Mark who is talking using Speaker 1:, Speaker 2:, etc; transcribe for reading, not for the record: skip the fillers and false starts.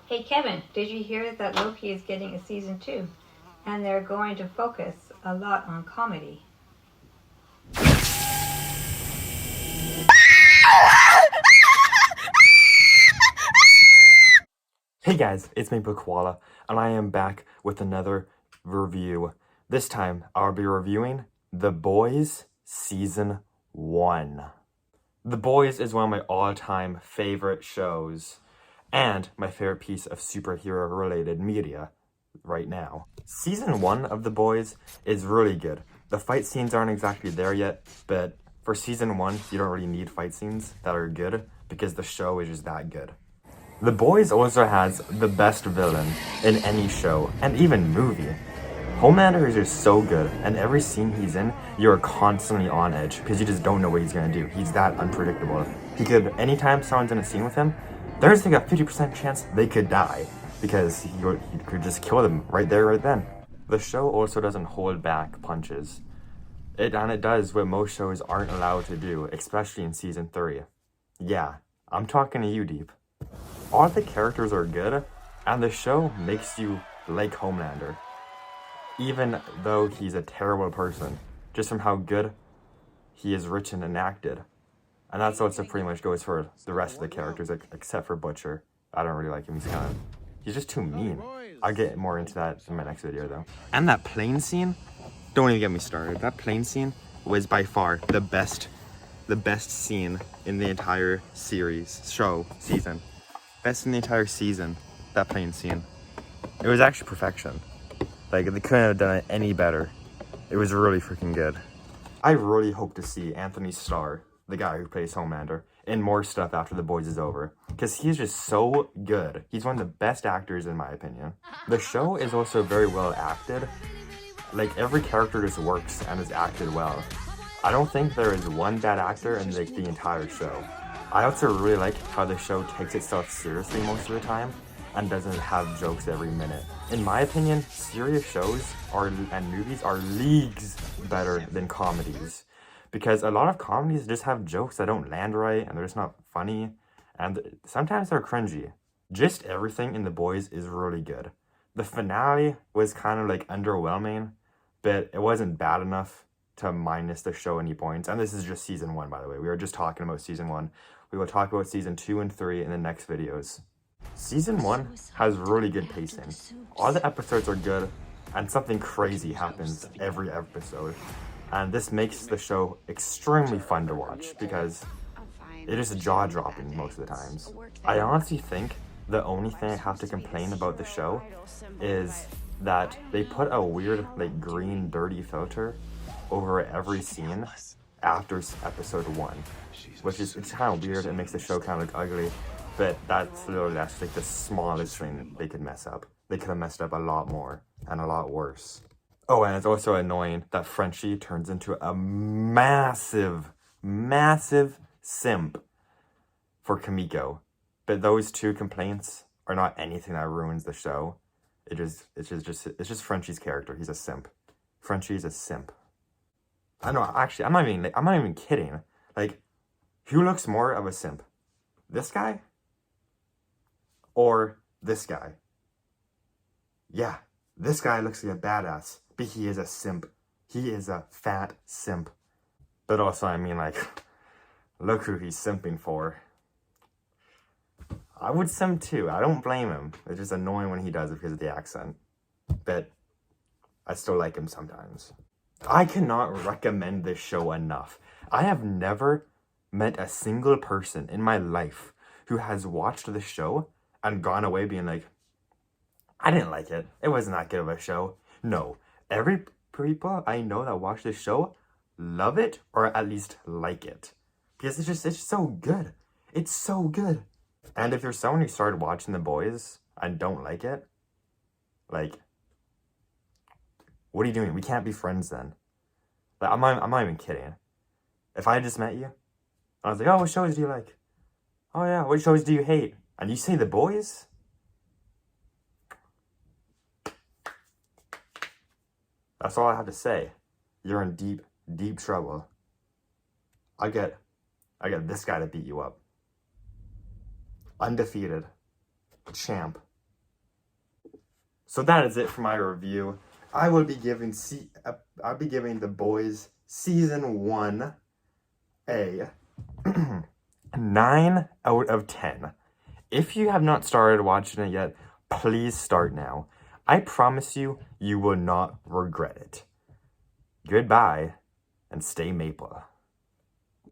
Speaker 1: Hey Kevin, did you hear that Loki is getting a season 2? And they're going to focus a lot on comedy.
Speaker 2: Hey guys, it's me Koala, and I am back with another review. This time, I'll be reviewing The Boys Season 1. The Boys is one of my all-time favorite shows, and my favorite piece of superhero-related media right now. Season 1 of The Boys is really good. The fight scenes aren't exactly there yet, but for Season 1, you don't really need fight scenes that are good, because the show is just that good. The Boys also has the best villain in any show, and even movie. Homelander is just so good, and every scene he's in, you're constantly on edge, because you just don't know what he's gonna do. He's that unpredictable. Anytime someone's in a scene with him, there's like a 50% chance they could die, because he could just kill them right there, right then. The show also doesn't hold back punches. It does what most shows aren't allowed to do, especially in Season 3. Yeah, I'm talking to you, Deep. All the characters are good, and the show makes you like Homelander. Even though he's a terrible person, just from how good he is written and acted. And that's also pretty much goes for the rest of the characters, except for Butcher. I don't really like him, he's just too mean. I'll get more into that in my next video though. And that plane scene, don't even get me started. That plane scene was by far the best scene in the entire season. Best in the entire season, that plane scene. It was actually perfection. Like, they couldn't have done it any better. It was really freaking good. I really hope to see Anthony Starr, the guy who plays Homelander, in more stuff after The Boys is over. Because he's just so good. He's one of the best actors in my opinion. The show is also very well acted. Like, every character just works and is acted well. I don't think there is one bad actor in the entire show. I also really like how the show takes itself seriously most of the time and doesn't have jokes every minute. In my opinion, serious shows and movies are leagues better than comedies, because a lot of comedies just have jokes that don't land right and they're just not funny, and sometimes they're cringy. Just everything in The Boys is really good. The finale was kind of like underwhelming, but it wasn't bad enough to minus the show any points. And this is just Season 1, by the way. We were just talking about Season 1. We will talk about Season 2 and 3 in the next videos. Season 1 has really good pacing. All the episodes are good, and something crazy happens every episode. And this makes the show extremely fun to watch, because it is jaw-dropping most of the times. I honestly think the only thing I have to complain about the show is that they put a weird, like, green, dirty filter over every scene after episode 1, which is, it's kind of weird. It makes the show kind of look ugly, but that's like the smallest thing they could mess up. They could have messed up a lot more and a lot worse. Oh, and it's also annoying that Frenchie turns into a massive simp for Kimiko. But those two complaints are not anything that ruins the show. It's just Frenchie's character. He's a simp. Frenchie's a simp. I know, actually, I'm not even kidding. Like, who looks more of a simp? This guy? Or this guy? Yeah, this guy looks like a badass, but he is a simp. He is a fat simp. But also, I mean, like, look who he's simping for. I would simp too. I don't blame him. It's just annoying when he does it because of the accent. But I still like him sometimes. I cannot recommend this show enough. I have never met a single person in my life who has watched the show and gone away being like, I didn't like it. It wasn't that good of a show. No. Every people I know that watch this show love it, or at least like it. Because it's so good. It's so good. And if there's someone who started watching The Boys and don't like it, like, what are you doing? We can't be friends then. Like, I'm not even kidding. If I just met you, I was like, oh, what shows do you like? Oh yeah, what shows do you hate? And you say The Boys? That's all I have to say. You're in deep trouble. I get this guy to beat you up. Undefeated. Champ. So that is it for my review. I will be giving I'll be giving The Boys season 1 a 9 out of 10. If you have not started watching it yet, please start now. I promise you, you will not regret it. Goodbye, and stay maple.